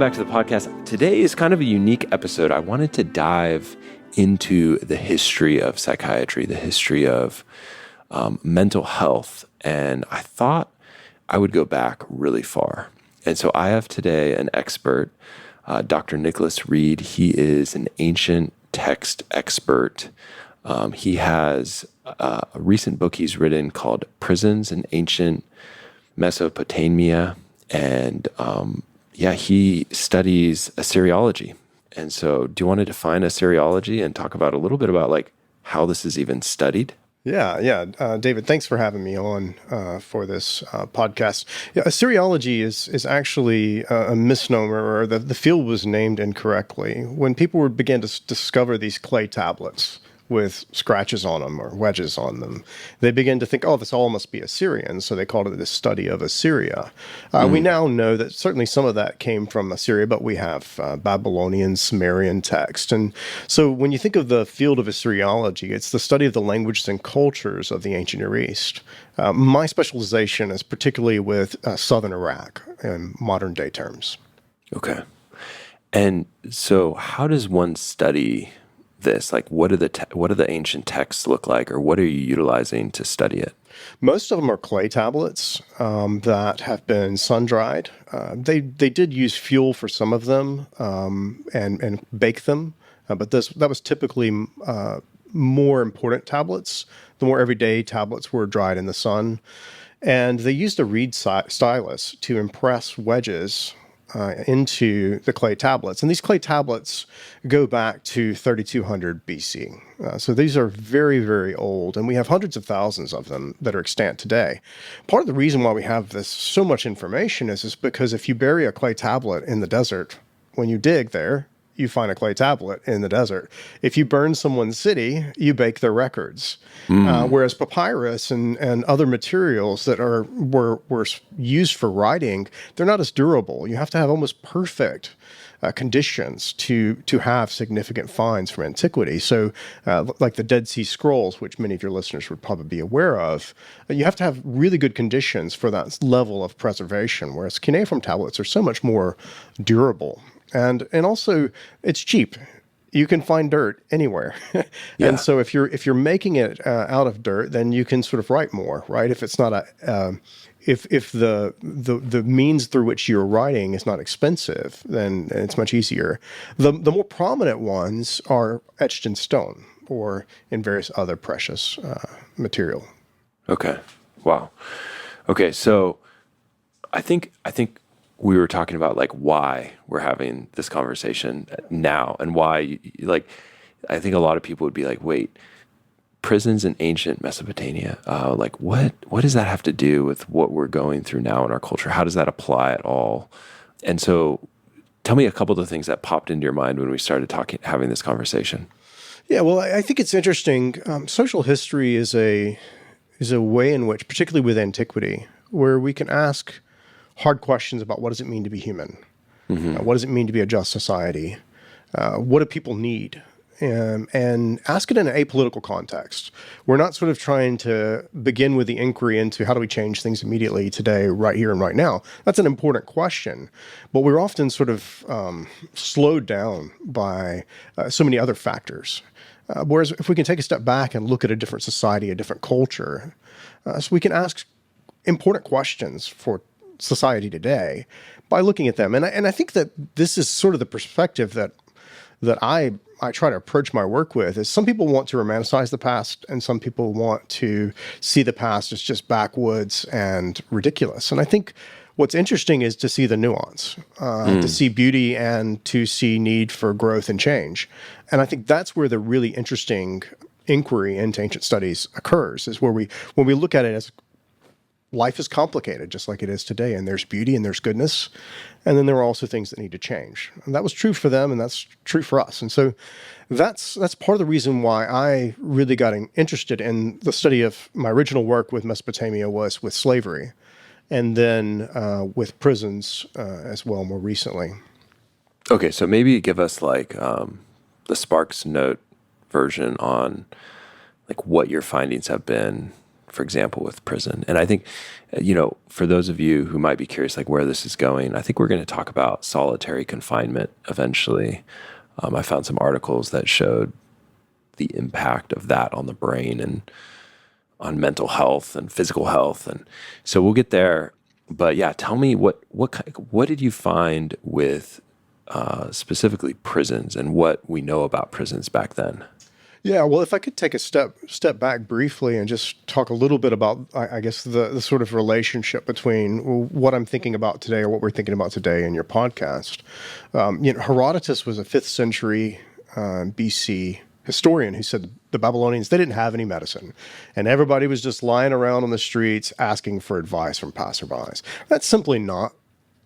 back to the podcast. Today is kind of a unique episode. I wanted to dive into the history of psychiatry, the history of mental health, and I thought I would go back really far. And so I have today an expert, Dr. Nicholas Reid. He is an ancient text expert. He has a recent book he's written called Prisons in Ancient Mesopotamia, and he studies Assyriology. And so do you want to define Assyriology and talk about a little bit about like how this is even studied? Yeah. David, thanks for having me on for this podcast. Yeah, Assyriology is actually a misnomer, or the field was named incorrectly. When people began to discover these clay tablets with scratches on them or wedges on them, they began to think, oh, this all must be Assyrian, so they called it the study of Assyria. We now know that certainly some of that came from Assyria, but we have Babylonian, Sumerian text. And so when you think of the field of Assyriology, it's the study of the languages and cultures of the ancient Near East. My specialization is particularly with southern Iraq in modern day terms. Okay. And so how does one study this? Like, what do the ancient texts look like, or what are you utilizing to study it? Most of them are clay tablets that have been sun-dried. They did use fuel for some of them and bake them, but that was typically more important tablets. The more everyday tablets were dried in the sun. And they used a reed stylus to impress wedges into the clay tablets. And these clay tablets go back to 3200 BC. So these are very, very old, and we have hundreds of thousands of them that are extant today. Part of the reason why we have this so much information is because if you bury a clay tablet in the desert, when you dig there, you find a clay tablet in the desert. If you burn someone's city, you bake their records. Whereas papyrus and other materials that were used for writing, they're not as durable. You have to have almost perfect conditions to have significant finds from antiquity. So like the Dead Sea Scrolls, which many of your listeners would probably be aware of, you have to have really good conditions for that level of preservation, whereas cuneiform tablets are so much more durable. And also, it's cheap. You can find dirt anywhere. And so if you're making it out of dirt, then you can sort of write more, right? If it's not if the means through which you're writing is not expensive, then it's much easier. The more prominent ones are etched in stone or in various other precious material. Okay. Wow. Okay. So I think we were talking about like why we're having this conversation now, and why, like, I think a lot of people would be like, wait, prisons in ancient Mesopotamia, like what does that have to do with what we're going through now in our culture? How does that apply at all? And so tell me a couple of the things that popped into your mind when we started having this conversation. Yeah, well, I think it's interesting. Social history is a way in which, particularly with antiquity, where we can ask hard questions about what does it mean to be human? What does it mean to be a just society? What do people need? And ask it in an apolitical context. We're not sort of trying to begin with the inquiry into how do we change things immediately today, right here and right now. That's an important question, but we're often sort of slowed down by so many other factors. Whereas if we can take a step back and look at a different society, a different culture, so we can ask important questions for society today by looking at them. And I think that this is sort of the perspective that I try to approach my work with. Is some people want to romanticize the past, and some people want to see the past as just backwoods and ridiculous. And I think what's interesting is to see the nuance, to see beauty and to see need for growth and change. And I think that's where the really interesting inquiry into ancient studies occurs, is when we look at it as life is complicated, just like it is today, and there's beauty and there's goodness, and then there are also things that need to change. And that was true for them, and that's true for us. And so that's part of the reason why I really got interested in the study of my original work with Mesopotamia was with slavery, and then with prisons as well more recently. Okay, so maybe give us like the Sparks Note version on like what your findings have been for example, with prison. And I think, for those of you who might be curious, like where this is going, I think we're going to talk about solitary confinement eventually. I found some articles that showed the impact of that on the brain and on mental health and physical health. And so we'll get there. But yeah, tell me what did you find with specifically prisons and what we know about prisons back then? Yeah, well, if I could take a step back briefly and just talk a little bit about, I guess, the sort of relationship between what I'm thinking about today or what we're thinking about today in your podcast. Herodotus was a 5th century BC historian who said the Babylonians, they didn't have any medicine, and everybody was just lying around on the streets asking for advice from passerbys. That's simply not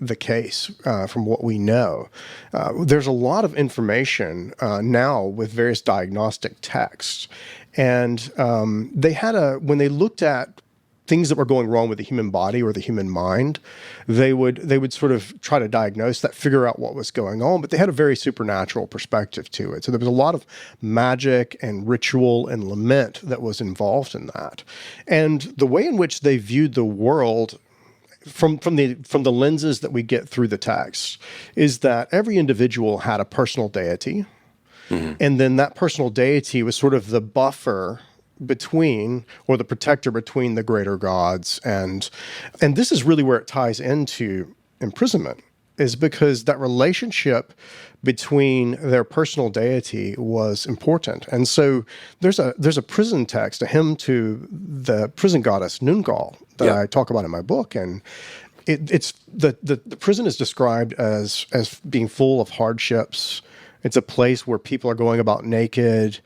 the case from what we know. There's a lot of information now with various diagnostic texts, and when they looked at things that were going wrong with the human body or the human mind, they would sort of try to diagnose that, figure out what was going on, but they had a very supernatural perspective to it. So there was a lot of magic and ritual and lament that was involved in that. And the way in which they viewed the world from the lenses that we get through the text is that every individual had a personal deity, and then that personal deity was sort of the buffer between, or the protector between, the greater gods. And this is really where it ties into imprisonment, is because that relationship between their personal deity was important. And so there's a prison text, a hymn to the prison goddess Nungal, that I talk about in my book. And it's the prison is described as being full of hardships. It's a place where people are going about naked.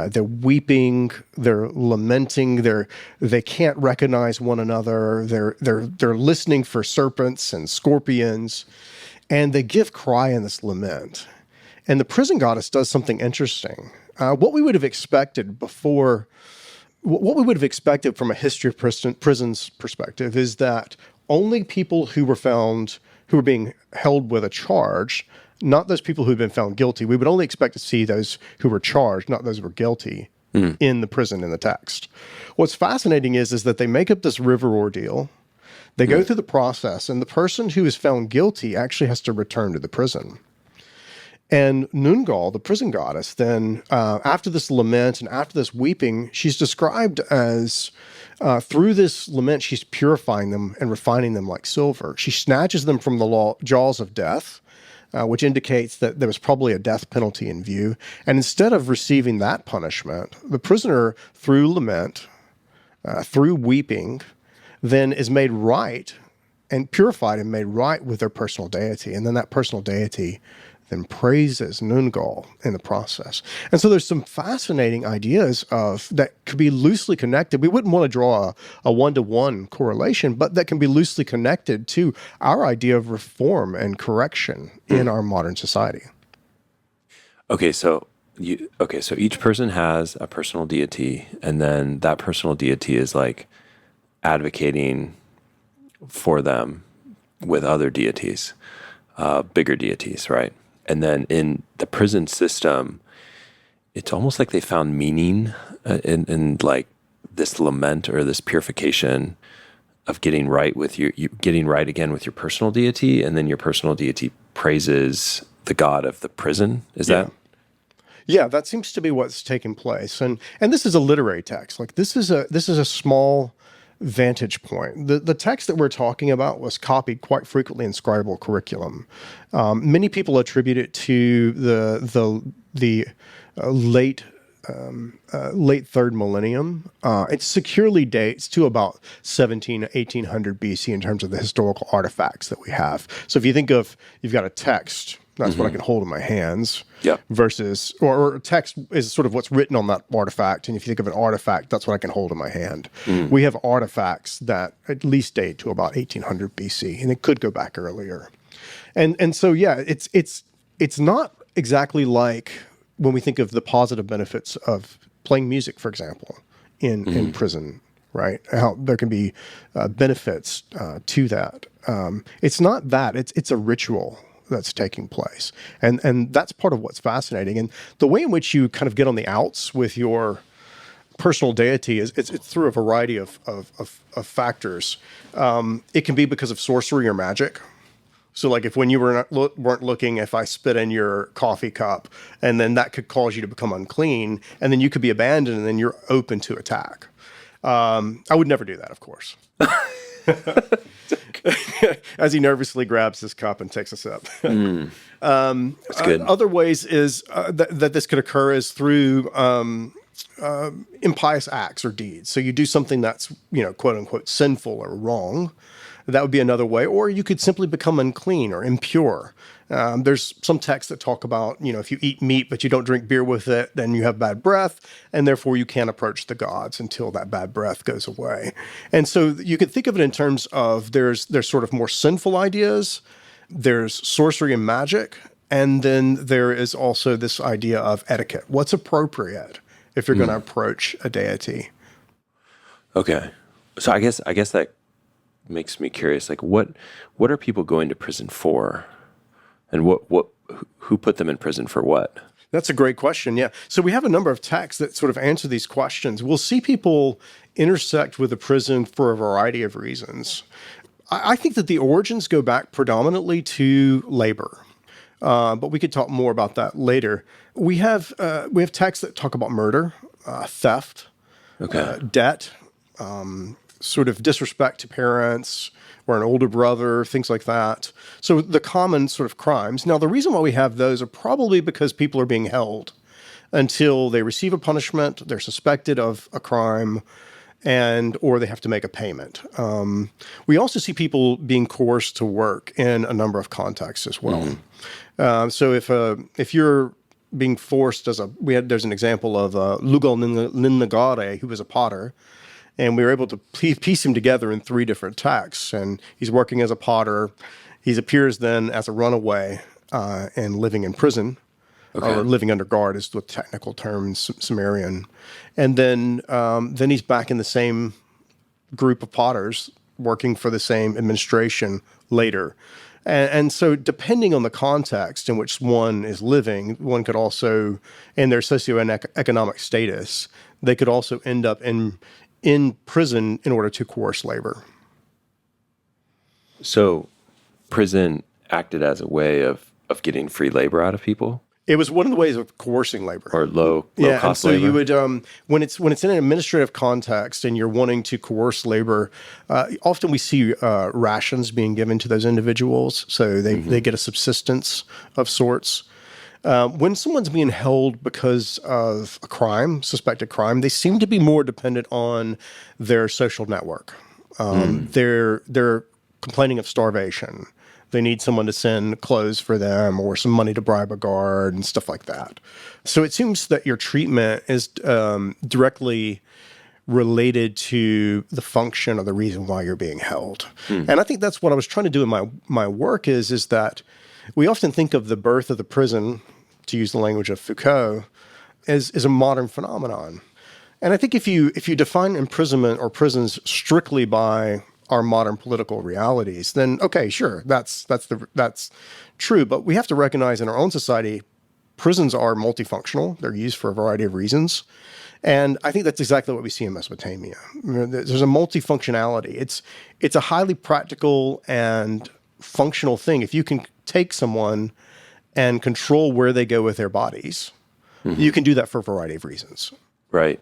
They're weeping. They're lamenting. They can't recognize one another. They're listening for serpents and scorpions, and they give cry in this lament. And the prison goddess does something interesting. What we would have expected from a history of prisons perspective is that only people who were being held with a charge, not those people who had been found guilty. We would only expect to see those who were charged, not those who were guilty, in the prison in the text. What's fascinating is that they make up this river ordeal. They go through the process, and the person who is found guilty actually has to return to the prison. And Nungal, the prison goddess, then after this lament and after this weeping, she's described as, through this lament, she's purifying them and refining them like silver. She snatches them from the jaws of death, which indicates that there was probably a death penalty in view. And instead of receiving that punishment, the prisoner, through lament, through weeping, then is made right and purified and made right with their personal deity. And then that personal deity then praises Nungal in the process. And so there's some fascinating ideas that could be loosely connected. We wouldn't want to draw a one-to-one correlation, but that can be loosely connected to our idea of reform and correction in our modern society. So each person has a personal deity, and then that personal deity is like advocating for them with other deities, bigger deities, right? And then in the prison system, it's almost like they found meaning in like this lament or this purification of getting right with you getting right again with your personal deity, and then your personal deity praises the god of the prison. Is that? Yeah, that seems to be what's taking place. And this is a literary text. Like this is a small vantage point. The text that we're talking about was copied quite frequently in scribal curriculum. Many people attribute it to the late 3rd millennium. It securely dates to about 1800 BC in terms of the historical artifacts that we have. So if you think of, you've got a text, that's what I can hold in my hands. Yeah. Versus, or text is sort of what's written on that artifact. And if you think of an artifact, that's what I can hold in my hand. We have artifacts that at least date to about 1800 BC, and it could go back earlier. And so, yeah, it's not exactly like when we think of the positive benefits of playing music, for example, in prison, right? How there can be benefits to that. It's not that. It's a ritual that's taking place. And that's part of what's fascinating. And the way in which you kind of get on the outs with your personal deity is it's through a variety of factors. It can be because of sorcery or magic. So like if when you weren't looking, if I spit in your coffee cup, and then that could cause you to become unclean, and then you could be abandoned, and then you're open to attack. I would never do that, of course. As he nervously grabs his cup and takes a sip. That's good. Other ways is that this could occur is through impious acts or deeds. So you do something that's, quote unquote, sinful or wrong. That would be another way. Or you could simply become unclean or impure. There's some texts that talk about, if you eat meat but you don't drink beer with it, then you have bad breath, and therefore you can't approach the gods until that bad breath goes away. And so you could think of it in terms of there's sort of more sinful ideas, there's sorcery and magic, and then there is also this idea of etiquette. What's appropriate if you're going to approach a deity? Okay. So I guess that makes me curious. Like, what are people going to prison for? And who put them in prison for what? That's a great question, yeah. So we have a number of texts that sort of answer these questions. We'll see people intersect with the prison for a variety of reasons. I think that the origins go back predominantly to labor, but we could talk more about that later. We have texts that talk about murder, theft, debt, sort of disrespect to parents or an older brother, things like that. So the common sort of crimes. Now, the reason why we have those are probably because people are being held until they receive a punishment, they're suspected of a crime, or they have to make a payment. We also see people being coerced to work in a number of contexts as well. So if you're being forced there's an example of Nungal Ningare, who was a potter, and we were able to piece him together in 3 different texts. And he's working as a potter. He appears then as a runaway and living in prison, or living under guard is the technical term, Sumerian. And then he's back in the same group of potters working for the same administration later. And so depending on the context in which one is living, one could also, in their socioeconomic status, they could also end up in prison in order to coerce labor. So prison acted as a way of getting free labor out of people? It was one of the ways of coercing labor. Or low cost so labor? You would, when it's in an administrative context and you're wanting to coerce labor, often we see rations being given to those individuals, so they get a subsistence of sorts. When someone's being held because of a crime, suspected crime, they seem to be more dependent on their social network. They're complaining of starvation. They need someone to send clothes for them or some money to bribe a guard and stuff like that. So it seems that your treatment is directly related to the function or the reason why you're being held. And I think that's what I was trying to do in my work is that we often think of the birth of the prison, to use the language of Foucault, as a modern phenomenon. And I think if you define imprisonment or prisons strictly by our modern political realities, then okay, sure, that's true. But we have to recognize in our own society, prisons are multifunctional. They're used for a variety of reasons. And I think that's exactly what we see in Mesopotamia. There's a multifunctionality. It's a highly practical and functional thing. If you can take someone and control where they go with their bodies, you can do that for a variety of reasons. Right.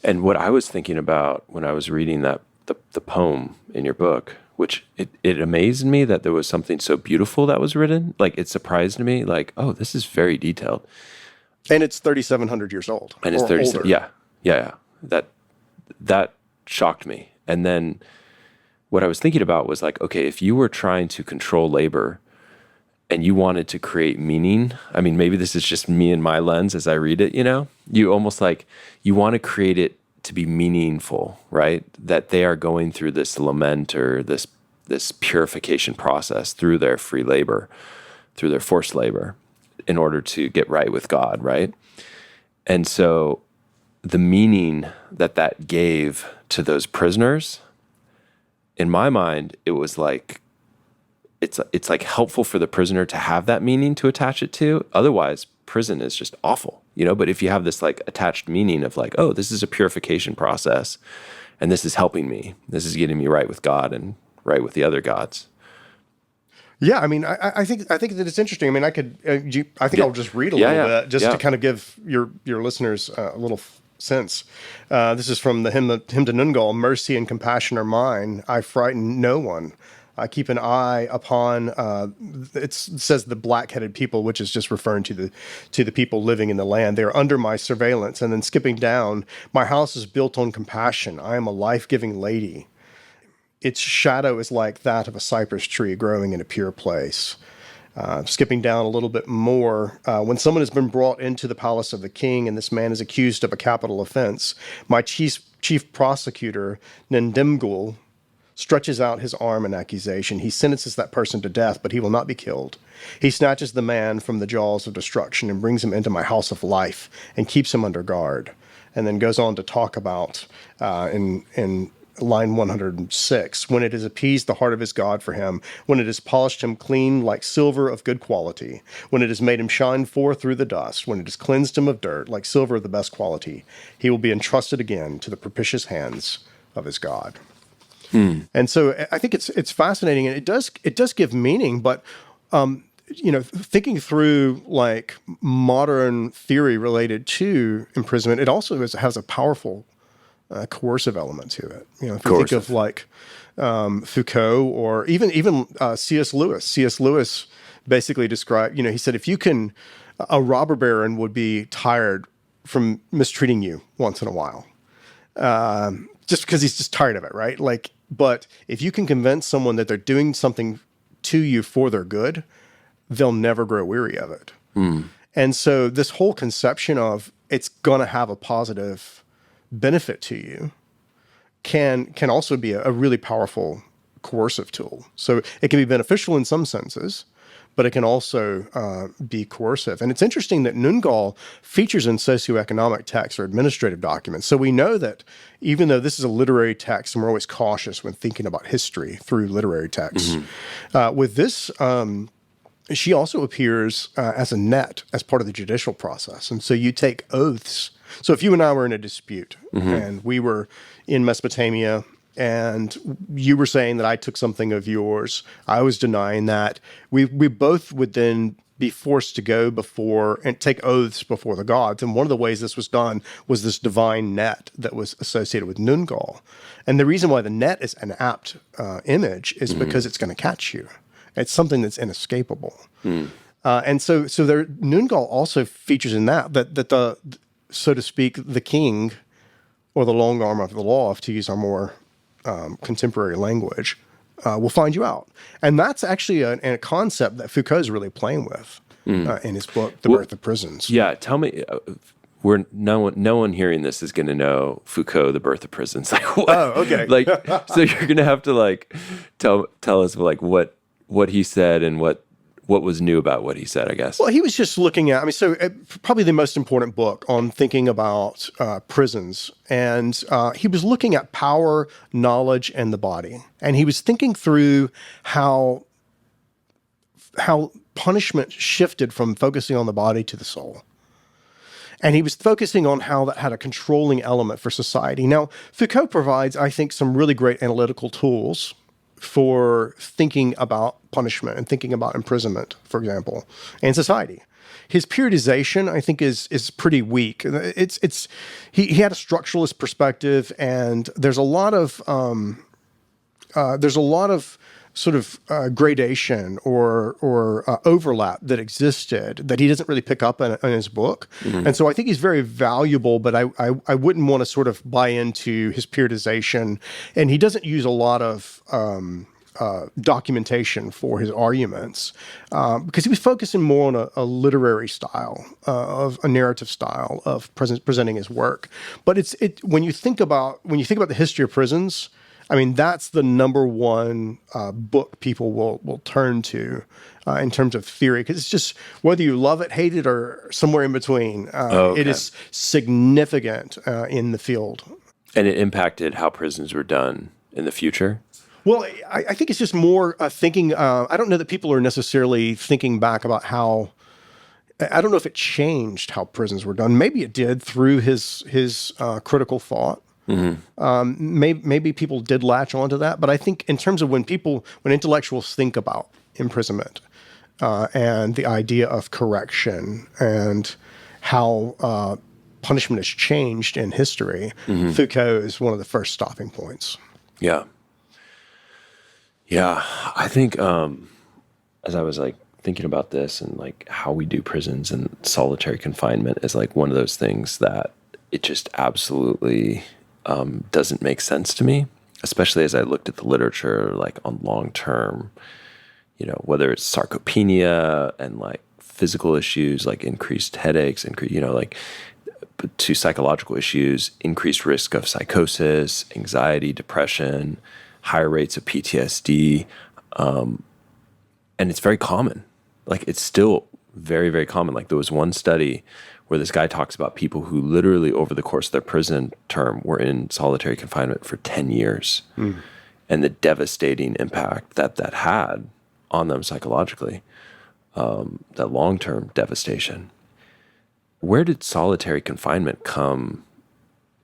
And what I was thinking about when I was reading the poem in your book, which it amazed me that there was something so beautiful that was written. Like, it surprised me, like, oh, this is very detailed. And it's 3,700 years old. And it's 3,700. Yeah. That shocked me. And then what I was thinking about was like, okay, if you were trying to control labor and you wanted to create meaning, I mean, maybe this is just me and my lens as I read it, you almost like, you want to create it to be meaningful, right? That they are going through this lament or this purification process through their free labor, through their forced labor, in order to get right with God, right? And so the meaning that gave to those prisoners, in my mind, it was like, it's like helpful for the prisoner to have that meaning to attach it to. Otherwise, prison is just awful, but if you have this like attached meaning of like, oh, this is a purification process and this is helping me, this is getting me right with God and right with the other gods. Yeah, I mean, I think that it's interesting. I mean, I think I'll just read a little bit just to kind of give your listeners a little sense. This is from the hymn to Nungal: "Mercy and compassion are mine. I frighten no one. I keep an eye upon." It says the black-headed people, which is just referring to the people living in the land. They are under my surveillance. And then skipping down, my house is built on compassion. I am a life-giving lady. Its shadow is like that of a cypress tree growing in a pure place. Skipping down a little bit more, when someone has been brought into the palace of the king and this man is accused of a capital offense, my chief prosecutor, Nungal, stretches out his arm in accusation. He sentences that person to death, but he will not be killed. He snatches the man from the jaws of destruction and brings him into my house of life and keeps him under guard. And then goes on to talk about in line 106, when it has appeased the heart of his God for him, when it has polished him clean like silver of good quality, when it has made him shine forth through the dust, when it has cleansed him of dirt like silver of the best quality, he will be entrusted again to the propitious hands of his God. And so I think it's fascinating, and it does give meaning, but thinking through like modern theory related to imprisonment, it also has a powerful coercive element to it. If you think of like Foucault or even C.S. Lewis. C.S. Lewis basically described, he said, a robber baron would be tired from mistreating you once in a while, just because he's just tired of it, right? Like, but if you can convince someone that they're doing something to you for their good, they'll never grow weary of it. And so this whole conception of it's going to have a positive benefit to you can also be a really powerful coercive tool. So it can be beneficial in some senses, but it can also be coercive. And it's interesting that Nungal features in socioeconomic texts or administrative documents. So we know that even though this is a literary text, and we're always cautious when thinking about history through literary texts, with this, she also appears as a net as part of the judicial process. And so you take oaths. So if you and I were in a dispute and we were in Mesopotamia and you were saying that I took something of yours, I was denying that, we both would then be forced to go before and take oaths before the gods. And one of the ways this was done was this divine net that was associated with Nungal. And the reason why the net is an apt image is because it's going to catch you. It's something that's inescapable. And so there, Nungal also features in that the, so to speak, the king or the long arm of the law, to use our more contemporary language, will find you out. And that's actually a concept that Foucault is really playing with in his book, The Birth of Prisons. Yeah, tell me, no one hearing this is going to know Foucault, The Birth of Prisons. Like, what? Oh, okay. Like, so you're going to have to like tell us like what he said and what was new about what he said, I guess. Well, he was just looking at, probably the most important book on thinking about prisons. And he was looking at power, knowledge, and the body. And he was thinking through how punishment shifted from focusing on the body to the soul. And he was focusing on how that had a controlling element for society. Now, Foucault provides, I think, some really great analytical tools for thinking about punishment and thinking about imprisonment, for example, and society. His periodization, I think, is pretty weak. He had a structuralist perspective, and there's a lot of sort of gradation or overlap that existed that he doesn't really pick up in his book. And so I think he's very valuable, but I wouldn't want to sort of buy into his periodization. And he doesn't use a lot of documentation for his arguments because he was focusing more on a literary style, of a narrative style of presenting his work. But when you think about the history of prisons, that's the number one book people will turn to in terms of theory, because it's just, whether you love it, hate it, or somewhere in between, it is significant in the field. And it impacted how prisons were done in the future? Well, I think it's just more thinking. I don't know that people are necessarily thinking back about how I don't know if it changed how prisons were done. Maybe it did through his critical thought. Maybe people did latch onto that, but I think in terms of when intellectuals think about imprisonment and the idea of correction and how punishment has changed in history, Foucault is one of the first stopping points. Yeah. Yeah. I think as I was like thinking about this and like how we do prisons and solitary confinement is like one of those things that it just absolutely doesn't make sense to me, especially as I looked at the literature like on long-term, whether it's sarcopenia and like physical issues like increased headaches, like to psychological issues, increased risk of psychosis, anxiety, depression, higher rates of PTSD. And it's very common. Like it's still very, very common. Like there was one study where this guy talks about people who literally over the course of their prison term were in solitary confinement for 10 years and the devastating impact that had on them psychologically, that long-term devastation. Where did solitary confinement come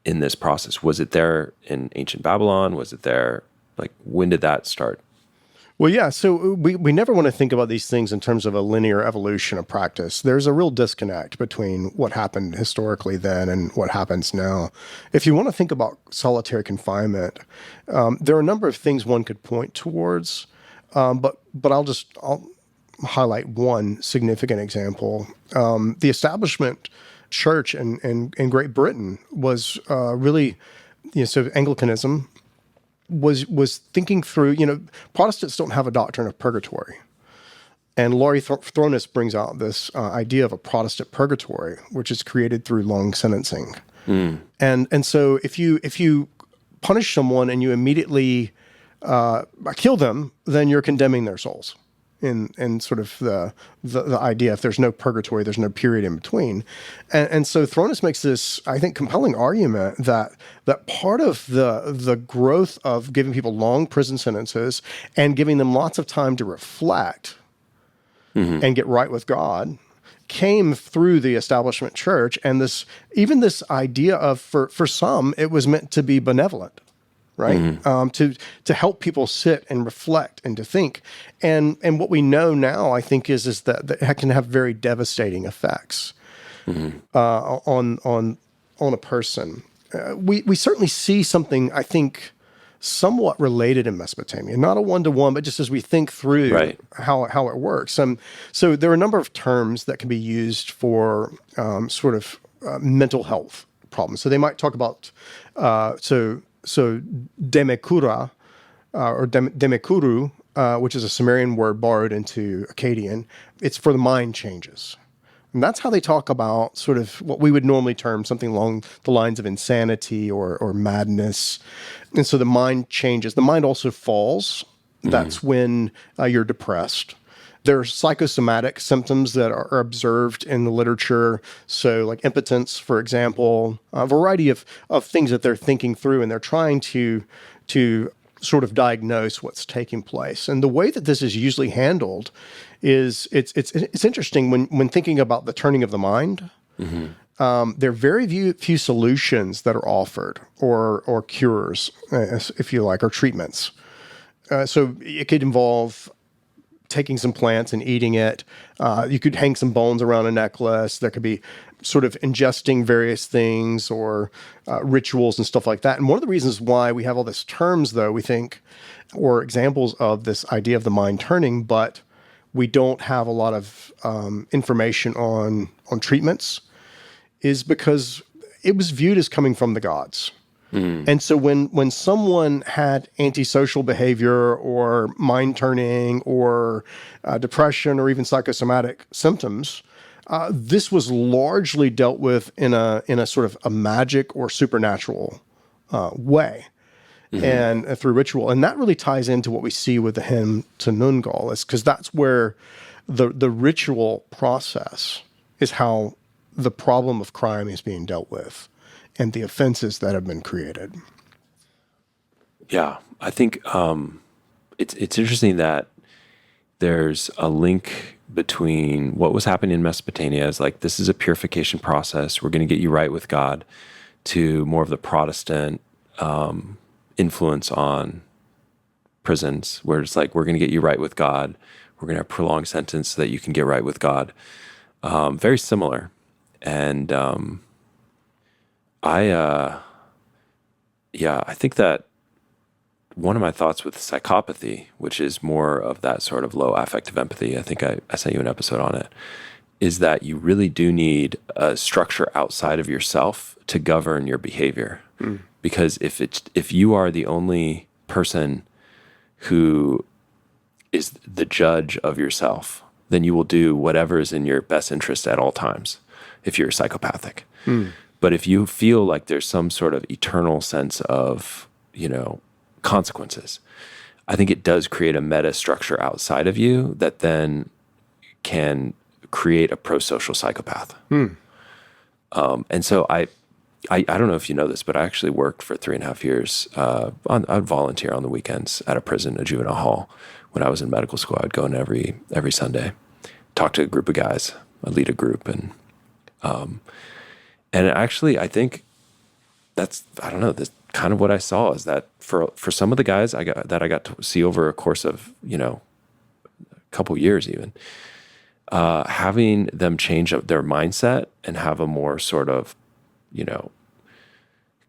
in this process? Was it there in ancient Babylon? Was it there, like, when did that start? Well, yeah, so we never want to think about these things in terms of a linear evolution of practice. There's a real disconnect between what happened historically then and what happens now. If you want to think about solitary confinement, there are a number of things one could point towards, but I'll highlight one significant example. The establishment church in Great Britain was really, so Anglicanism was thinking through, Protestants don't have a doctrine of purgatory. And Laurie Thronis brings out this idea of a Protestant purgatory, which is created through long sentencing. And so if you punish someone and you immediately kill them, then you're condemning their souls. In sort of the idea, if there's no purgatory, there's no period in between. And so Thronis makes this, I think, compelling argument that part of the growth of giving people long prison sentences and giving them lots of time to reflect and get right with God came through the establishment church. And this idea of, for some, it was meant to be benevolent. Right? To help people sit and reflect and to think. And what we know now, I think, is that it can have very devastating effects on a person. We certainly see something, I think, somewhat related in Mesopotamia, not a one-to-one, but just as we think through how it works. So there are a number of terms that can be used for sort of mental health problems. So they might talk about, So demekura, or demekuru, which is a Sumerian word borrowed into Akkadian, it's for the mind changes. And that's how they talk about sort of what we would normally term something along the lines of insanity or madness. And so the mind changes. The mind also falls. That's when you're depressed. There are psychosomatic symptoms that are observed in the literature. So like impotence, for example, a variety of things that they're thinking through, and they're trying to sort of diagnose what's taking place. And the way that this is usually handled is it's interesting when thinking about the turning of the mind. There are very few solutions that are offered or cures, if you like, or treatments. So it could involve taking some plants and eating it. You could hang some bones around a necklace. There could be sort of ingesting various things or rituals and stuff like that. And one of the reasons why we have all these terms, though, we think, or examples of this idea of the mind turning, but we don't have a lot of information on treatments, is because it was viewed as coming from the gods. And so when someone had antisocial behavior or mind turning or depression or even psychosomatic symptoms, this was largely dealt with in a sort of a magic or supernatural way and through ritual. And that really ties into what we see with the hymn to Nungal, is because that's where the ritual process is how the problem of crime is being dealt with and the offenses that have been created. Yeah, I think it's interesting that there's a link between what was happening in Mesopotamia as like, this is a purification process. We're going to get you right with God, to more of the Protestant influence on prisons, where it's like, we're going to get you right with God. We're going to have a prolonged sentence so that you can get right with God. Very similar. And I think that one of my thoughts with psychopathy, which is more of that sort of low affective empathy, I think I sent you an episode on it, is that you really do need a structure outside of yourself to govern your behavior. Because if you are the only person who is the judge of yourself, then you will do whatever is in your best interest at all times if you're psychopathic. But if you feel like there's some sort of eternal sense of, consequences, I think it does create a meta structure outside of you that then can create a pro-social psychopath. And so I don't know if you know this, but I actually worked for 3.5 years. I'd volunteer on the weekends at a prison, a juvenile hall. When I was in medical school, I'd go in every Sunday, talk to a group of guys, I'd lead a group, and actually, I think that's this kind of what I saw is that for some of the guys I got to see over a course of a couple years even, having them change up their mindset and have a more sort of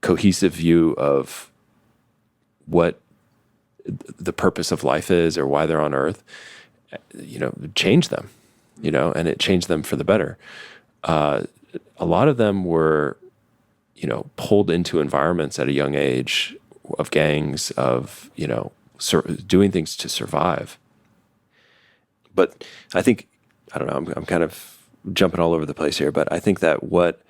cohesive view of what the purpose of life is or why they're on earth, change them, and it changed them for the better. A lot of them were, pulled into environments at a young age of gangs, of, doing things to survive. But I think, I don't know, I'm kind of jumping all over the place here, but I think that what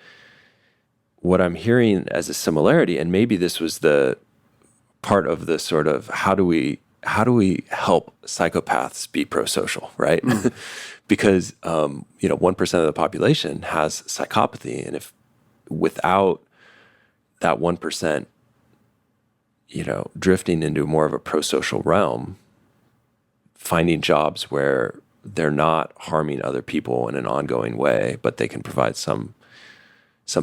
I'm hearing as a similarity, and maybe this was the part of the sort of how do we help psychopaths be pro-social, right? Because 1% of the population has psychopathy, and if without that 1%, drifting into more of a pro-social realm, finding jobs where they're not harming other people in an ongoing way, but they can provide some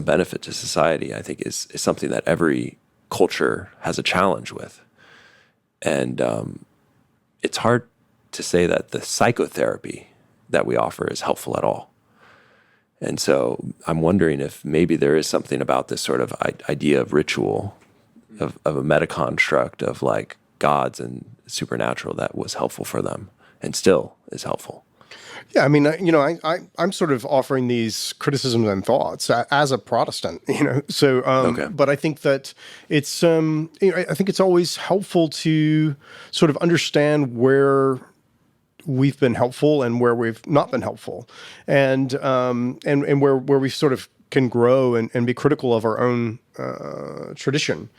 benefit to society, I think is something that every culture has a challenge with. And it's hard to say that the psychotherapy that we offer is helpful at all. And so I'm wondering if maybe there is something about this sort of idea of ritual, of a meta-construct of like gods and supernatural that was helpful for them and still is helpful. Yeah, I mean, I'm sort of offering these criticisms and thoughts as a Protestant, So, Okay. But I think that it's, I think it's always helpful to sort of understand where we've been helpful and where we've not been helpful, and where we sort of can grow and be critical of our own tradition.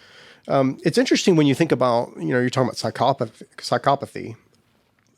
It's interesting when you think about, you're talking about psychopathy.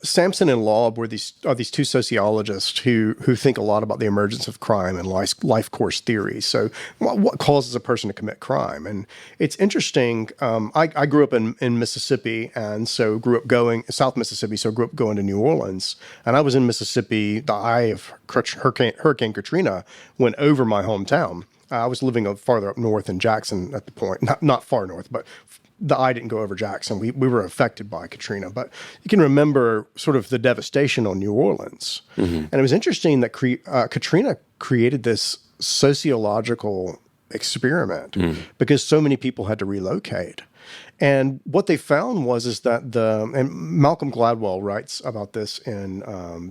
Samson and Loeb are these two sociologists who think a lot about the emergence of crime and life course theory. So what causes a person to commit crime? And it's interesting. I grew up in Mississippi, and so grew up going South Mississippi. So grew up going to New Orleans, and I was in Mississippi. The eye of Hurricane Katrina went over my hometown. I was living farther up north in Jackson at the point, not far north, but the eye didn't go over Jackson. We were affected by Katrina, but you can remember sort of the devastation on New Orleans. And it was interesting that Katrina created this sociological experiment because so many people had to relocate. And what they found is that and Malcolm Gladwell writes about this in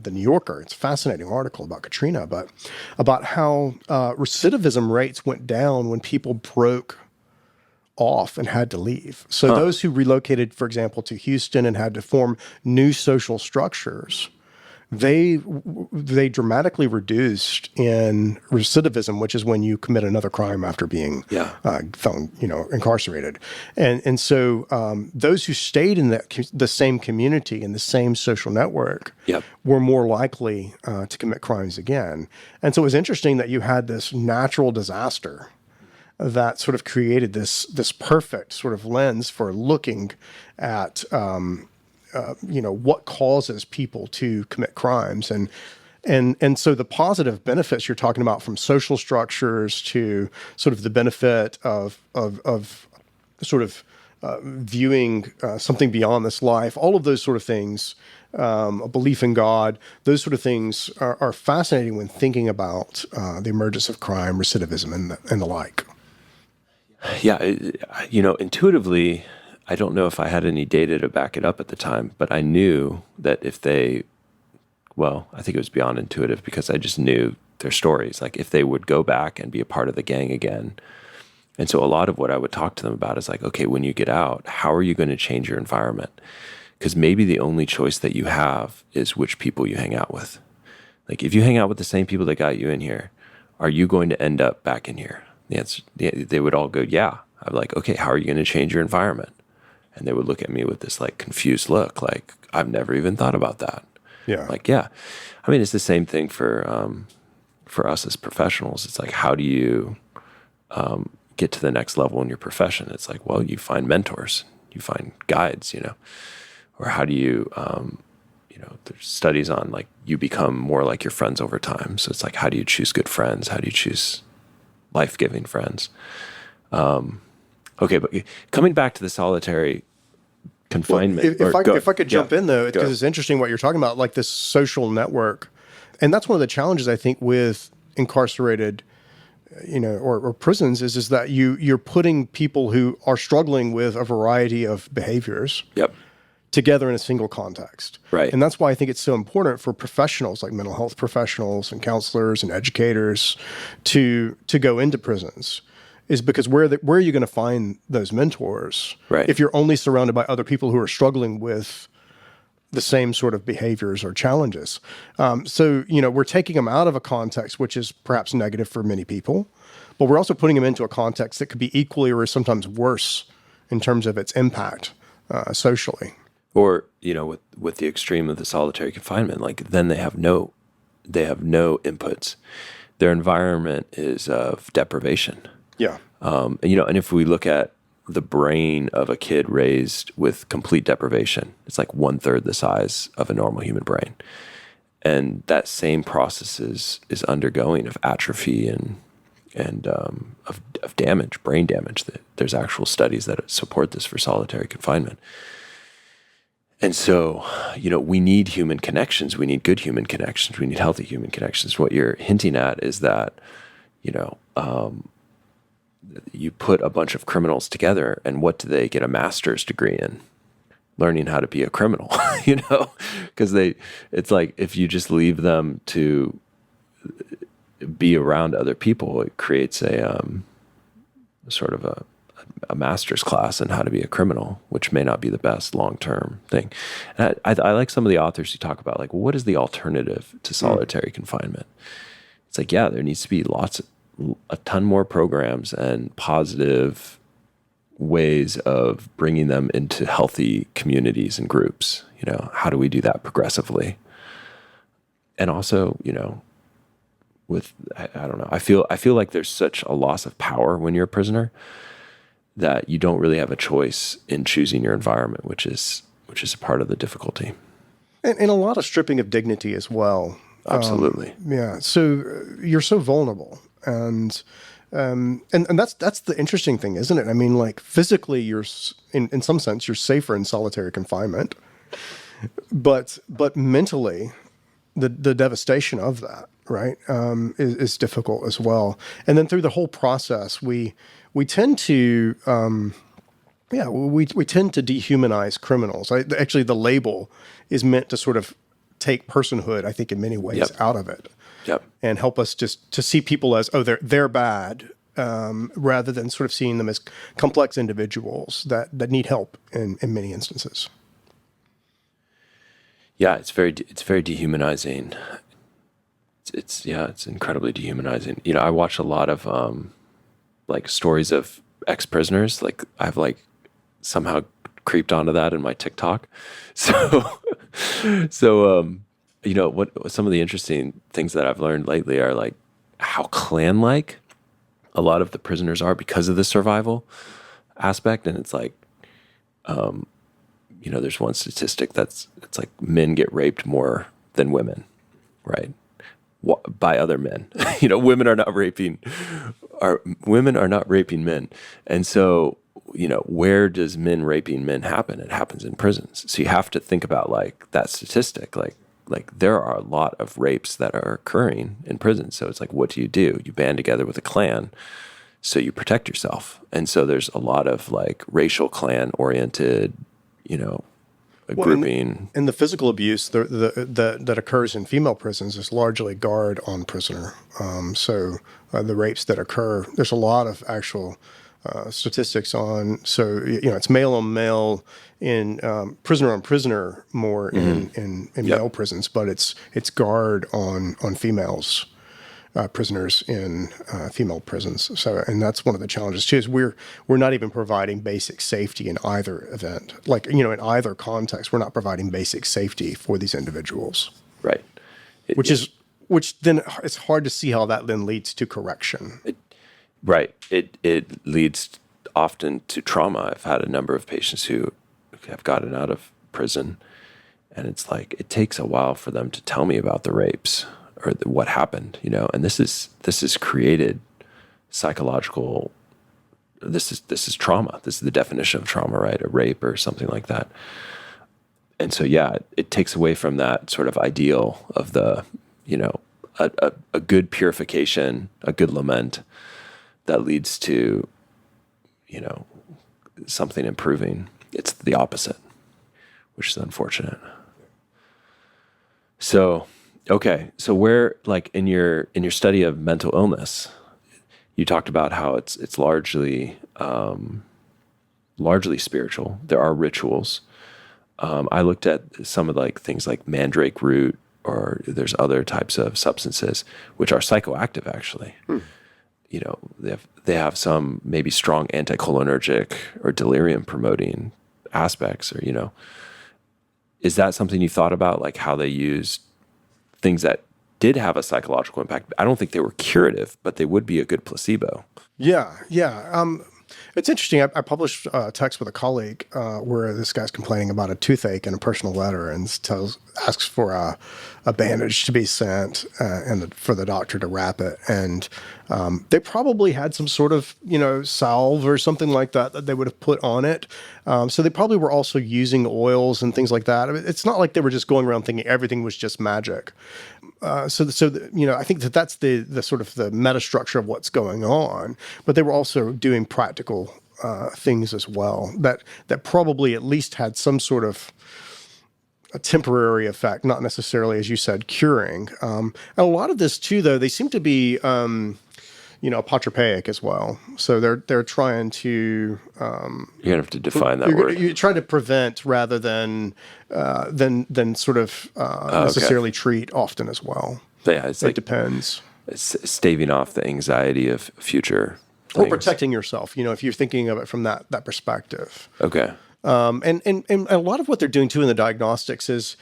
the New Yorker. It's a fascinating article about Katrina, but about how recidivism rates went down when people broke off and had to leave. So those who relocated, for example, to Houston and had to form new social structures, they dramatically reduced in recidivism, which is when you commit another crime after being found, incarcerated. And so those who stayed in the same community and the same social network were more likely to commit crimes again. And so it was interesting that you had this natural disaster that sort of created this perfect sort of lens for looking at what causes people to commit crimes, and And so the positive benefits you're talking about, from social structures to sort of the benefit of sort of viewing something beyond this life, all of those sort of things, a belief in God, those sort of things are fascinating when thinking about the emergence of crime, recidivism, and the like. Yeah, intuitively, I don't know if I had any data to back it up at the time, but I knew that I think it was beyond intuitive, because I just knew their stories. Like, if they would go back and be a part of the gang again. And so a lot of what I would talk to them about is like, okay, when you get out, how are you going to change your environment? Because maybe the only choice that you have is which people you hang out with. Like, if you hang out with the same people that got you in here, are you going to end up back in here? The answer, they would all go, yeah. I'm like, okay, how are you going to change your environment? And they would look at me with this like confused look, like, I've never even thought about that. Yeah. Like, yeah. I mean, it's the same thing for us as professionals. It's like, how do you get to the next level in your profession? It's like, well, you find mentors, you find guides, or how do you, there's studies on like, you become more like your friends over time. So it's like, how do you choose good friends? How do you choose life-giving friends? Okay, but coming back to the solitary confinement. Well, if I could jump in though, because it's interesting what you're talking about, like this social network, and that's one of the challenges I think with incarcerated, or prisons is that you're putting people who are struggling with a variety of behaviors. Yep. Together in a single context. Right. And that's why I think it's so important for professionals like mental health professionals and counselors and educators to go into prisons, is because where are you going to find those mentors? Right. If you're only surrounded by other people who are struggling with the same sort of behaviors or challenges. So we're taking them out of a context which is perhaps negative for many people, but we're also putting them into a context that could be equally or sometimes worse in terms of its impact socially. Or, with the extreme of the solitary confinement, like, then they have no inputs. Their environment is of deprivation. Yeah. And if we look at the brain of a kid raised with complete deprivation, it's like 1/3 the size of a normal human brain. And that same process is undergoing of atrophy and of damage, brain damage. There's actual studies that support this for solitary confinement. And so, we need human connections. We need good human connections. We need healthy human connections. What you're hinting at is that, you put a bunch of criminals together, and what do they get a master's degree in? Learning how to be a criminal, because it's like, if you just leave them to be around other people, it creates a sort of a master's class in how to be a criminal, which may not be the best long-term thing. And I like some of the authors who talk about, like, well, what is the alternative to solitary confinement? It's like, yeah, there needs to be a ton more programs and positive ways of bringing them into healthy communities and groups. How do we do that progressively? And also, I don't know, I feel like there's such a loss of power when you're a prisoner that you don't really have a choice in choosing your environment, which is a part of the difficulty. And a lot of stripping of dignity as well. Absolutely. Yeah. So you're so vulnerable, and that's the interesting thing, isn't it? I mean, like, physically, you're in some sense you're safer in solitary confinement, but mentally, the devastation of that, right, is difficult as well. And then through the whole process, we tend to we tend to dehumanize criminals. Actually, the label is meant to sort of take personhood, I think, in many ways out of it. Yep. And help us just to see people as, they're bad, rather than sort of seeing them as complex individuals that need help in many instances. Yeah, it's very dehumanizing. It's incredibly dehumanizing. I watch a lot of like stories of ex-prisoners. Like, I've like somehow creeped onto that in my TikTok. So what some of the interesting things that I've learned lately are like how clan-like a lot of the prisoners are because of the survival aspect. And it's like, there's one statistic it's like men get raped more than women, right? by other men. Women are not raping men. And so, where does men raping men happen? It happens in prisons. So you have to think about like that statistic, like there are a lot of rapes that are occurring in prisons. So it's like, what do? You band together with a clan, so you protect yourself. And so there's a lot of like racial clan oriented, grouping. And the physical abuse that occurs in female prisons is largely guard on prisoner. So the rapes that occur, there's a lot of actual statistics on. So it's male on male in prisoner on prisoner more in male prisons, but it's guard on females. Prisoners in female prisons. So, and that's one of the challenges too, is we're not even providing basic safety in either event. Like, in either context, we're not providing basic safety for these individuals. Right. Which then it's hard to see how that then leads to correction. Right. It leads often to trauma. I've had a number of patients who have gotten out of prison, and it's like, it takes a while for them to tell me about the rapes or what happened, and this is created psychological. This is trauma. This is the definition of trauma, right? A rape or something like that. And so, it takes away from that sort of ideal of the, a good purification, a good lament that leads to, something improving. It's the opposite, which is unfortunate. So, okay. So where, like in your study of mental illness, you talked about how it's largely spiritual. There are rituals. I looked at some of like things like mandrake root, or there's other types of substances which are psychoactive actually. They have some maybe strong anticholinergic or delirium promoting aspects, or is that something you thought about, like how they used things that did have a psychological impact? I don't think they were curative, but they would be a good placebo. Yeah. It's interesting. I published a text with a colleague where this guy's complaining about a toothache in a personal letter and asks for a bandage to be sent and for the doctor to wrap it. And they probably had some sort of, salve or something like that they would have put on it. So they probably were also using oils and things like that. I mean, it's not like they were just going around thinking everything was just magic. I think that's the sort of the meta structure of what's going on, but they were also doing practical things as well that probably at least had some sort of a temporary effect, not necessarily, as you said, curing. And a lot of this too, though, they seem to be, apotropaic as well. So they're trying to. You're gonna have to define that word. You're trying to prevent rather than sort of necessarily treat often as well. Yeah, it depends. It's staving off the anxiety of future things. Or protecting yourself. If you're thinking of it from that perspective. Okay. And a lot of what they're doing too in the diagnostics is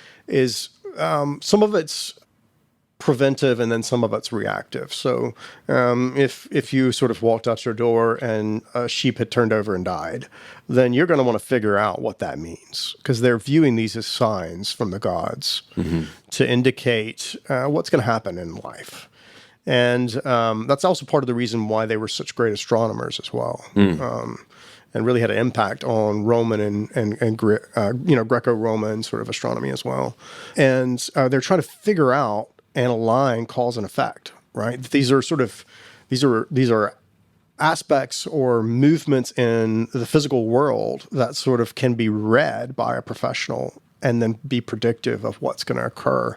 some of it's preventive and then some of it's reactive. So if you sort of walked out your door and a sheep had turned over and died, then you're going to want to figure out what that means, because they're viewing these as signs from the gods to indicate what's going to happen in life. And that's also part of the reason why they were such great astronomers as well. And really had an impact on Roman and Greco-Roman sort of astronomy as well. And they're trying to figure out and align cause and effect, right? These are aspects or movements in the physical world that sort of can be read by a professional and then be predictive of what's going to occur.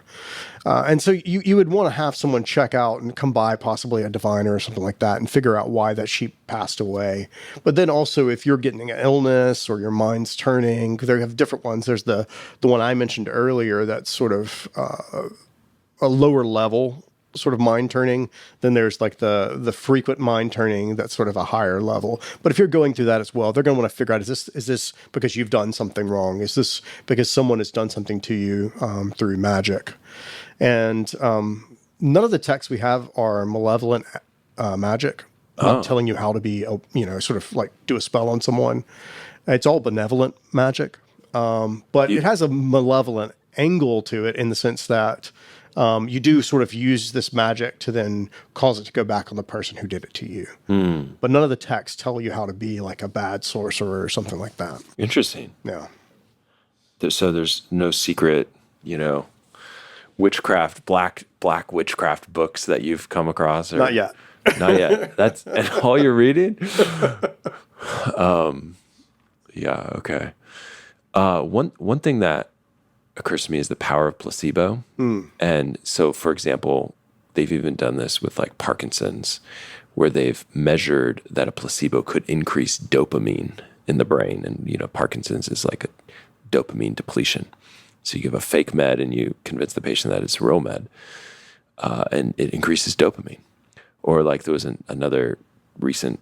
And so you would want to have someone check out and come by, possibly a diviner or something like that, and figure out why that sheep passed away. But then also, if you're getting an illness or your mind's turning, they have different ones. There's the one I mentioned earlier that's sort of a lower level sort of mind turning. Then there's like the frequent mind turning that's sort of a higher level. But if you're going through that as well, they're going to want to figure out, is this because you've done something wrong? Is this because someone has done something to you through magic? And none of the texts we have are malevolent magic, not telling you how to be, sort of like do a spell on someone. It's all benevolent magic. But it has a malevolent angle to it in the sense that you do sort of use this magic to then cause it to go back on the person who did it to you. But none of the texts tell you how to be like a bad sorcerer or something like that. Interesting. Yeah. So there's no secret, witchcraft, black witchcraft books that you've come across? Not yet. Not yet. That's and all you're reading? Yeah, okay. One thing that occurs to me is the power of placebo. And so, for example, they've even done this with like Parkinson's, where they've measured that a placebo could increase dopamine in the brain. And, Parkinson's is like a dopamine depletion. So you give a fake med and you convince the patient that it's real med, and it increases dopamine. Or like there was another recent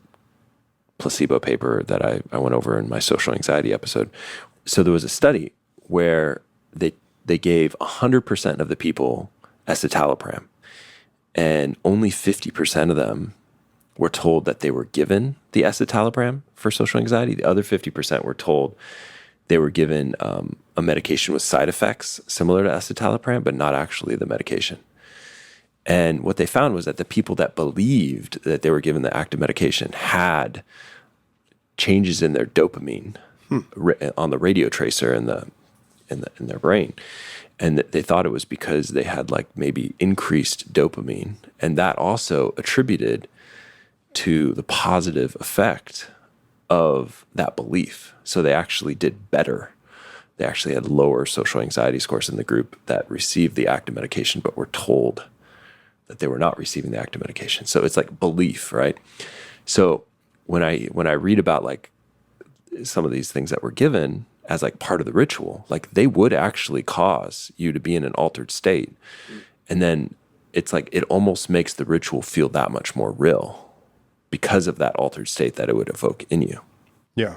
placebo paper that I went over in my social anxiety episode. So there was a study where they gave 100% of the people escitalopram, and only 50% of them were told that they were given the escitalopram for social anxiety. The other 50% were told they were given a medication with side effects similar to escitalopram, but not actually the medication. And what they found was that the people that believed that they were given the active medication had changes in their dopamine on the radio tracer in their brain. And they thought it was because they had like maybe increased dopamine. And that also attributed to the positive effect of that belief. So they actually did better. They actually had lower social anxiety scores in the group that received the active medication, but were told that they were not receiving the active medication. So it's like belief, right? So when I read about like some of these things that were given as like part of the ritual, like they would actually cause you to be in an altered state. And then it's like it almost makes the ritual feel that much more real because of that altered state that it would evoke in you. Yeah.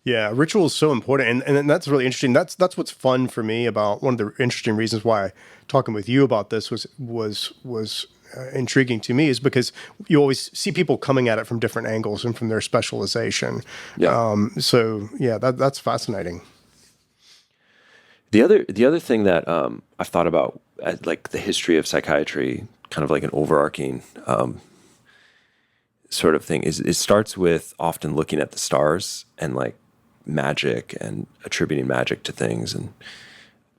Yeah, ritual is so important, and that's really interesting. That's what's fun for me about one of the interesting reasons why talking with you about this was intriguing to me is because you always see people coming at it from different angles and from their specialization. Yeah. So yeah, that's fascinating. The other thing that I've thought about, like the history of psychiatry, kind of like an overarching sort of thing, is it starts with often looking at the stars and like magic and attributing magic to things and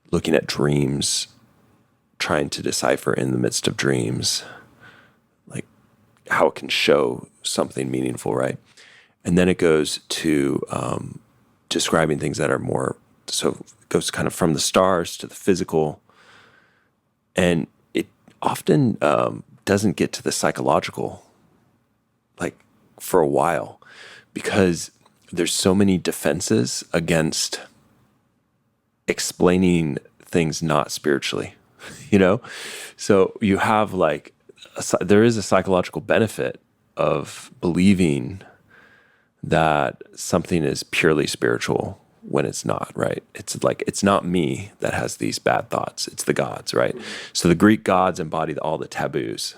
looking at dreams, trying to decipher in the midst of dreams, like how it can show something meaningful, right? And then it goes to describing things that are more, so it goes kind of from the stars to the physical. And it often doesn't get to the psychological, like for a while, because there's so many defenses against explaining things not spiritually, So you have like, there is a psychological benefit of believing that something is purely spiritual when it's not, right? It's like, it's not me that has these bad thoughts. It's the gods, right? So the Greek gods embodied all the taboos.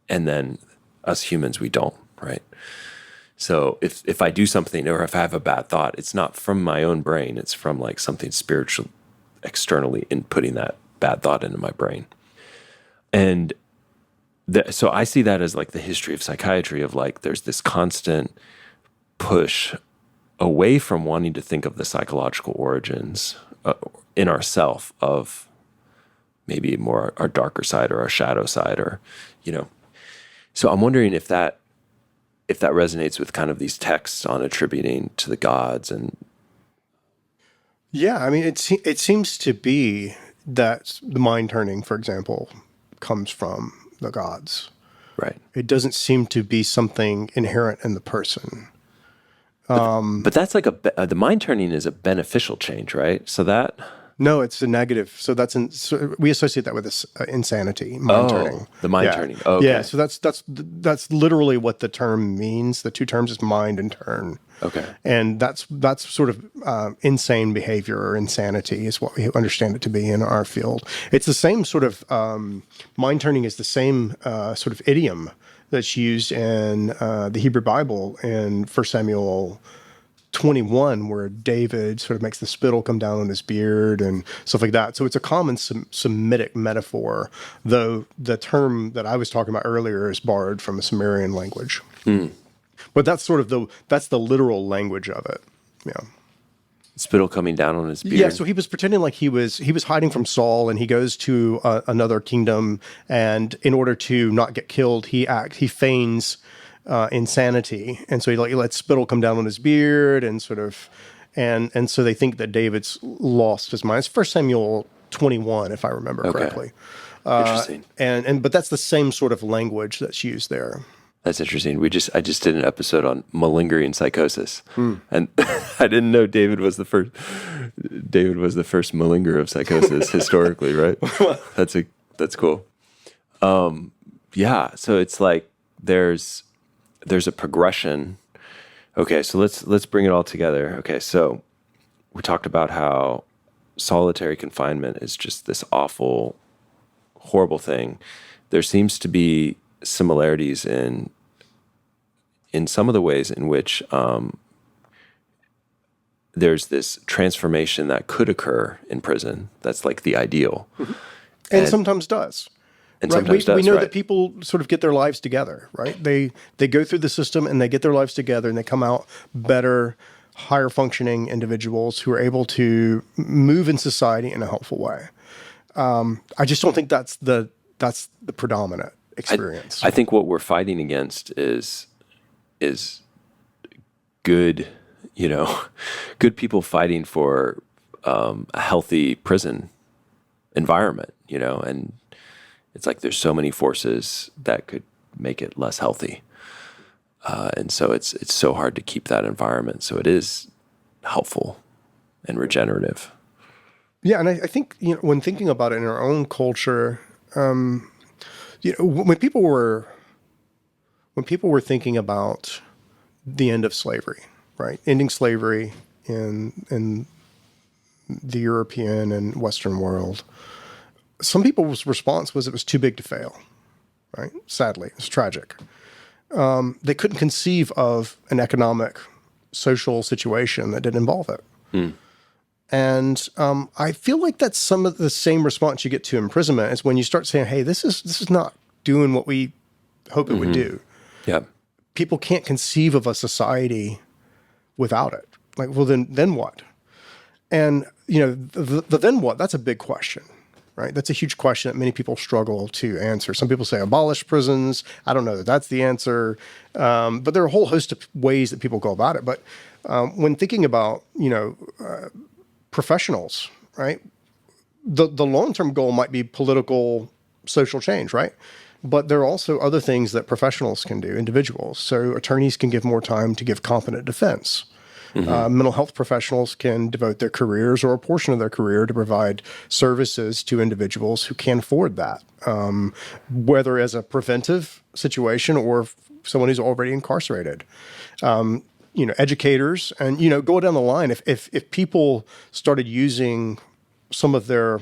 And then us humans, we don't, right? So if I do something or if I have a bad thought, it's not from my own brain. It's from like something spiritual externally inputting that bad thought into my brain. And so I see that as like the history of psychiatry of like, there's this constant push away from wanting to think of the psychological origins in ourself of maybe more our darker side or our shadow side or, So I'm wondering if that resonates with kind of these texts on attributing to the gods and. Yeah, I mean, it seems to be that the mind turning, for example, comes from the gods. Right. It doesn't seem to be something inherent in the person. But that's like the mind turning is a beneficial change, right? So that. No, it's a negative. So so we associate that with this insanity, mind turning. The mind turning. Oh, okay. Yeah, so that's literally what the term means. The two terms is mind and turn. Okay. And that's sort of insane behavior or insanity is what we understand it to be in our field. It's the same sort of mind turning is the same sort of idiom that's used in the Hebrew Bible in 1 Samuel 21 where David sort of makes the spittle come down on his beard and stuff like that. So it's a common Semitic metaphor, though the term that I was talking about earlier is borrowed from a Sumerian language. But that's sort of that's the literal language of it. Yeah. Spittle coming down on his beard. Yeah, so he was pretending like he was hiding from Saul, and he goes to another kingdom, and in order to not get killed, he feigns insanity, and so he lets spittle come down on his beard, and sort of, and so they think that David's lost his mind. It's 1 Samuel 21, if I remember correctly. Interesting. But that's the same sort of language that's used there. That's interesting. I just did an episode on malingering psychosis, and I didn't know David was the first malingerer of psychosis historically, right? That's cool. Yeah. So it's like there's a progression. Okay. So let's bring it all together. Okay. So we talked about how solitary confinement is just this awful, horrible thing. There seems to be similarities in some of the ways in which there's this transformation that could occur in prison. That's like the ideal. Mm-hmm. And sometimes does. And right? sometimes does, we know right. that people sort of get their lives together, right? They go through the system and they get their lives together and they come out better, higher functioning individuals who are able to move in society in a helpful way. I just don't think that's the predominant experience. I think what we're fighting against is good, good people fighting for a healthy prison environment, and it's like there's so many forces that could make it less healthy. And so it's so hard to keep that environment. So it is helpful and regenerative. Yeah, and I think when thinking about it in our own culture, when people were thinking about the end of slavery, right, ending slavery in the European and Western world, some people's response was it was too big to fail, right? Sadly, it's tragic. They couldn't conceive of an economic, social situation that didn't involve it. And I feel like that's some of the same response you get to imprisonment is when you start saying, hey, this is not doing what we hope it would do. Yeah. People can't conceive of a society without it. Like, well, then what? And, the then what, that's a big question, right? That's a huge question that many people struggle to answer. Some people say abolish prisons. I don't know that that's the answer. But there are a whole host of ways that people go about it. But when thinking about, professionals, right? The long-term goal might be political, social change, right? But there are also other things that professionals can do, individuals. So attorneys can give more time to give competent defense. Mental health professionals can devote their careers or a portion of their career to provide services to individuals who can't afford that, whether as a preventive situation or someone who's already incarcerated. Educators and, go down the line. If people started using some of their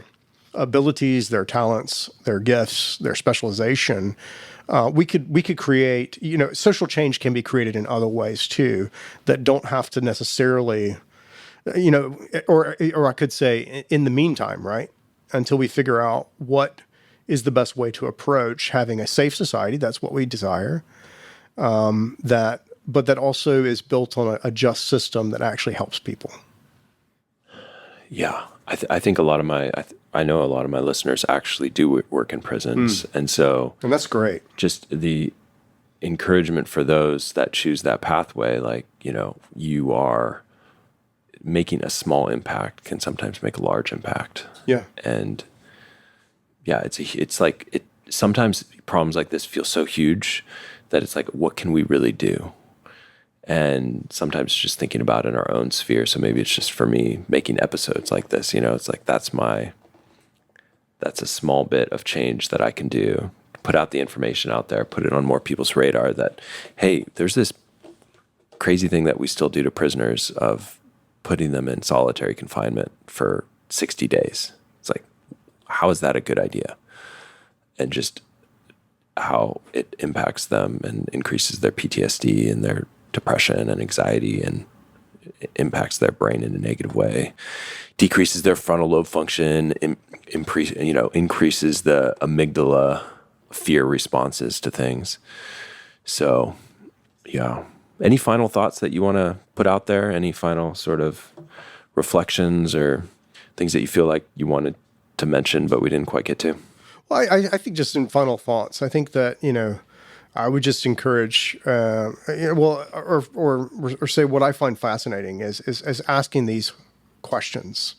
abilities, their talents, their gifts, their specialization, we could create, social change can be created in other ways too, that don't have to necessarily, or I could say in the meantime, right? Until we figure out what is the best way to approach having a safe society. That's what we desire. But that also is built on a just system that actually helps people. Yeah. I think I know a lot of my listeners actually do work in prisons. And that's great. Just the encouragement for those that choose that pathway, like, you are making a small impact can sometimes make a large impact. Yeah. And yeah, sometimes problems like this feel so huge that it's like, what can we really do? And sometimes just thinking about it in our own sphere. So maybe it's just for me making episodes like this, it's like, that's a small bit of change that I can do, put out the information out there, put it on more people's radar that, hey, there's this crazy thing that we still do to prisoners of putting them in solitary confinement for 60 days. It's like, how is that a good idea? And just how it impacts them and increases their PTSD and their depression and anxiety. And impacts their brain in a negative way, decreases their frontal lobe function, increases the amygdala fear responses to things. So, yeah. Any final thoughts that you want to put out there? Any final sort of reflections or things that you feel like you wanted to mention but we didn't quite get to? Well, I think just in final thoughts, I think that, I would just encourage, or say what I find fascinating is asking these questions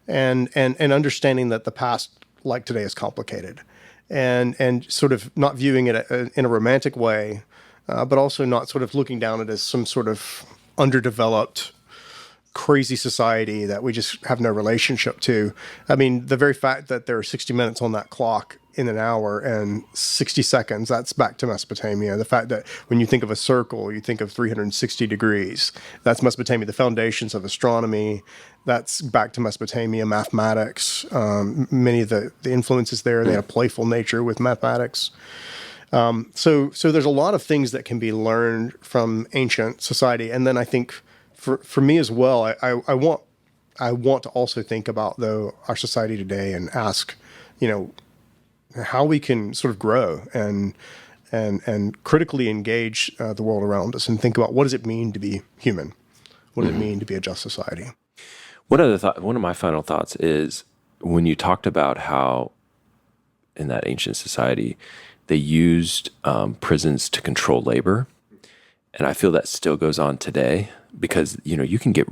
and understanding that the past, like today, is complicated, and sort of not viewing it in a romantic way, but also not sort of looking down it as some sort of underdeveloped, crazy society that we just have no relationship to. I mean, the very fact that there are 60 minutes on that clock in an hour and 60 seconds, that's back to Mesopotamia. The fact that when you think of a circle, you think of 360 degrees, that's Mesopotamia. The foundations of astronomy, that's back to Mesopotamia. Mathematics, many of the influences there, they had a playful nature with mathematics. So there's a lot of things that can be learned from ancient society. And then I think for me as well, I want to also think about, though, our society today and ask, how we can sort of grow and critically engage the world around us and think about what does it mean to be human? What does it mean to be a just society? One of my final thoughts is when you talked about how in that ancient society they used prisons to control labor, and I feel that still goes on today because you can get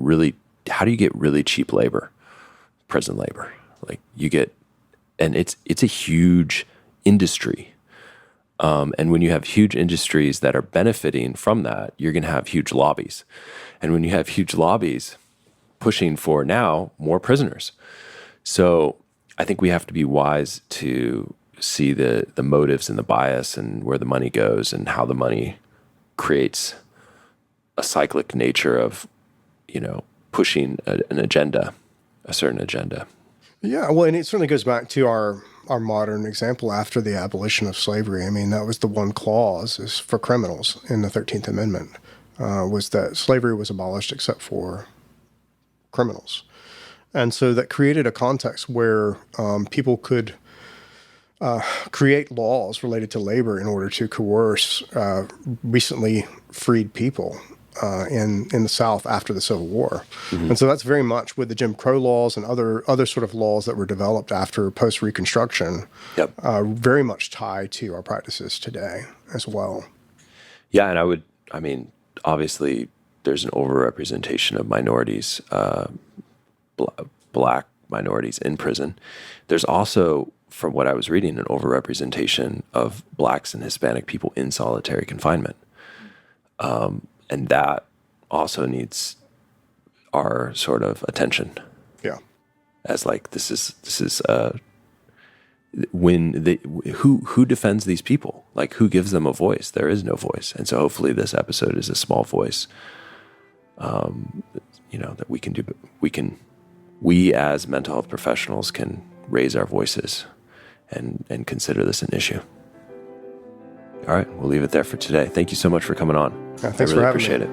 how do you get really cheap labor? Prison labor, like you get. And it's a huge industry. And when you have huge industries that are benefiting from that, you're going to have huge lobbies. And when you have huge lobbies pushing for now more prisoners. So I think we have to be wise to see the motives and the bias and where the money goes and how the money creates a cyclic nature of, pushing an agenda, a certain agenda. Yeah, well, and it certainly goes back to our modern example after the abolition of slavery. I mean, that was the one clause is for criminals in the 13th Amendment, was that slavery was abolished except for criminals. And so that created a context where people could create laws related to labor in order to coerce recently freed people in the South after the Civil War. Mm-hmm. And so that's very much with the Jim Crow laws and other sort of laws that were developed after post-Reconstruction, very much tied to our practices today as well. Yeah, and obviously there's an overrepresentation of minorities, black minorities in prison. There's also, from what I was reading, an overrepresentation of blacks and Hispanic people in solitary confinement. And that also needs our sort of attention. Yeah. As like, this is who defends these people? Like, who gives them a voice? There is no voice. And so hopefully this episode is a small voice, that we as mental health professionals can raise our voices and consider this an issue. All right, we'll leave it there for today. Thank you so much for coming on. Thanks for having me. Appreciate it.